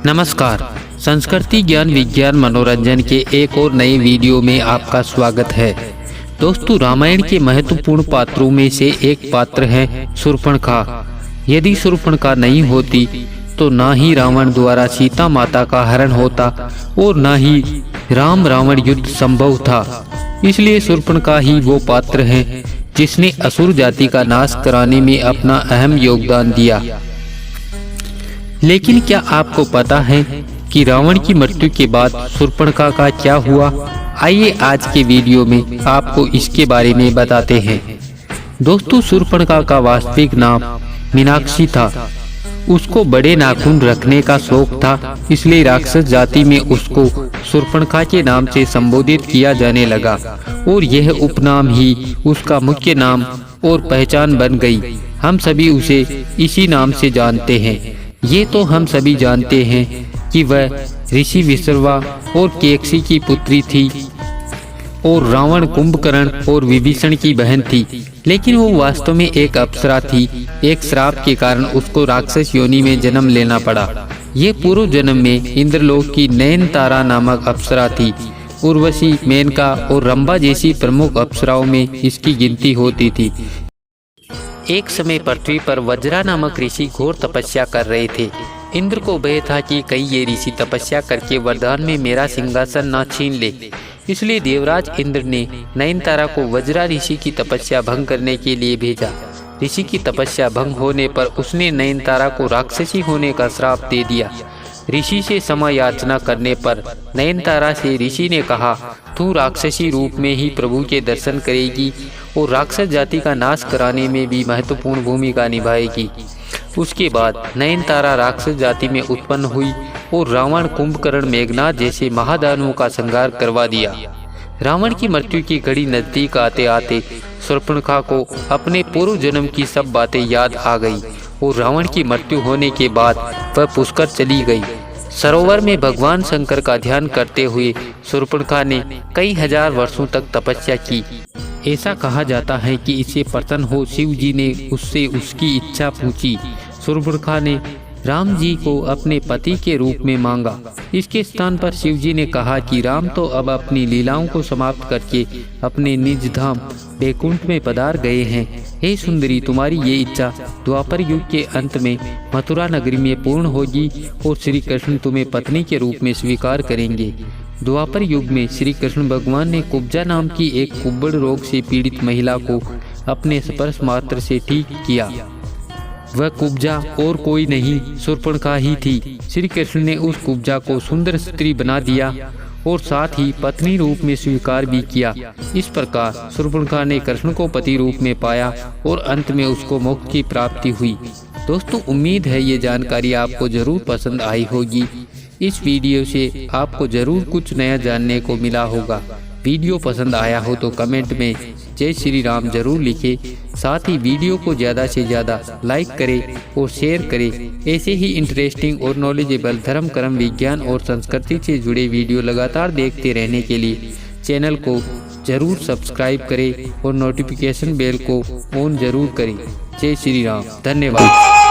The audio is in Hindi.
नमस्कार। संस्कृति ज्ञान विज्ञान मनोरंजन के एक और नए वीडियो में आपका स्वागत है। दोस्तों, रामायण के महत्वपूर्ण पात्रों में से एक पात्र है शूर्पणखा। यदि शूर्पणखा नहीं होती तो ना ही रावण द्वारा सीता माता का हरण होता और ना ही राम रावण युद्ध संभव था। इसलिए शूर्पणखा ही वो पात्र है जिसने असुर जाति का नाश कराने में अपना अहम योगदान दिया। लेकिन क्या आपको पता है कि रावण की मृत्यु के बाद शूर्पणखा का क्या हुआ? आइए आज के वीडियो में आपको इसके बारे में बताते हैं। दोस्तों, शूर्पणखा का वास्तविक नाम मीनाक्षी था। उसको बड़े नाखून रखने का शौक था, इसलिए राक्षस जाति में उसको शूर्पणखा के नाम से संबोधित किया जाने लगा और यह उपनाम ही उसका मुख्य नाम और पहचान बन गई। हम सभी उसे इसी नाम से जानते हैं। ये तो हम सभी जानते हैं कि वह ऋषि विश्रवा और केकसी की पुत्री थी और रावण कुंभकर्ण और विभीषण की बहन थी। लेकिन वो वास्तव में एक अप्सरा थी। एक श्राप के कारण उसको राक्षस योनि में जन्म लेना पड़ा। ये पूर्व जन्म में इंद्रलोक की नयनतारा नामक अप्सरा थी। उर्वशी, मेनका और रंभा जैसी प्रमुख अप्सराओं में इसकी गिनती होती थी। एक समय पृथ्वी पर वज्रा नामक ऋषि घोर तपस्या कर रहे थे। इंद्र को भय था कि कहीं ये ऋषि तपस्या करके वरदान में मेरा सिंहासन न छीन ले। इसलिए देवराज इंद्र ने नयनतारा को वज्रा ऋषि की तपस्या भंग करने के लिए भेजा। ऋषि की तपस्या भंग होने पर उसने नयनतारा को राक्षसी होने का श्राप दे दिया। ऋषि से क्षमा याचना करने पर नयनतारा से ऋषि ने कहा, तू राक्षसी रूप में ही प्रभु के दर्शन करेगी और राक्षस जाति का नाश कराने में भी महत्वपूर्ण भूमिका निभाएगी। उसके बाद नयनतारा राक्षस जाति में उत्पन्न हुई और रावण, कुंभकर्ण, मेघनाद जैसे महादानवों का संहार करवा दिया। रावण की मृत्यु की घड़ी नजदीक आते आते शूर्पणखा को अपने पूर्व जन्म की सब बातें याद आ गई और रावण की मृत्यु होने के बाद वह पुष्कर चली गई। सरोवर में भगवान शंकर का ध्यान करते हुए शूर्पणखा ने कई हजार वर्षों तक तपस्या की। ऐसा कहा जाता है कि इसे प्रसन्न हो शिव जी ने उससे उसकी इच्छा पूछी। शूर्पणखा ने राम जी को अपने पति के रूप में मांगा। इसके स्थान पर शिव जी ने कहा कि राम तो अब अपनी लीलाओं को समाप्त करके अपने निज धाम वैकुंठ में पधार गए हैं। हे सुंदरी, तुम्हारी ये इच्छा द्वापर युग के अंत में मथुरा नगरी में पूर्ण होगी और श्री कृष्ण तुम्हें पत्नी के रूप में स्वीकार करेंगे। द्वापर युग में श्री कृष्ण भगवान ने कुब्जा नाम की एक कुब्बड़ रोग से पीड़ित महिला को अपने स्पर्श मात्र से ठीक किया। वह कुब्जा और कोई नहीं, शूर्पणखा ही थी। श्री कृष्ण ने उस कुब्जा को सुंदर स्त्री बना दिया और साथ ही पत्नी रूप में स्वीकार भी किया। इस प्रकार शूर्पणखा ने कृष्ण को पति रूप में पाया और अंत में उसको मोक्ष की प्राप्ति हुई। दोस्तों, उम्मीद है ये जानकारी आपको जरूर पसंद आई होगी। इस वीडियो से आपको जरूर कुछ नया जानने को मिला होगा। वीडियो पसंद आया हो तो कमेंट में जय श्री राम जरूर लिखें। साथ ही वीडियो को ज़्यादा से ज़्यादा लाइक करें और शेयर करें। ऐसे ही इंटरेस्टिंग और नॉलेजेबल धर्म, कर्म, विज्ञान और संस्कृति से जुड़े वीडियो लगातार देखते रहने के लिए चैनल को जरूर सब्सक्राइब करें और नोटिफिकेशन बेल को ऑन जरूर करें। जय श्री राम। धन्यवाद।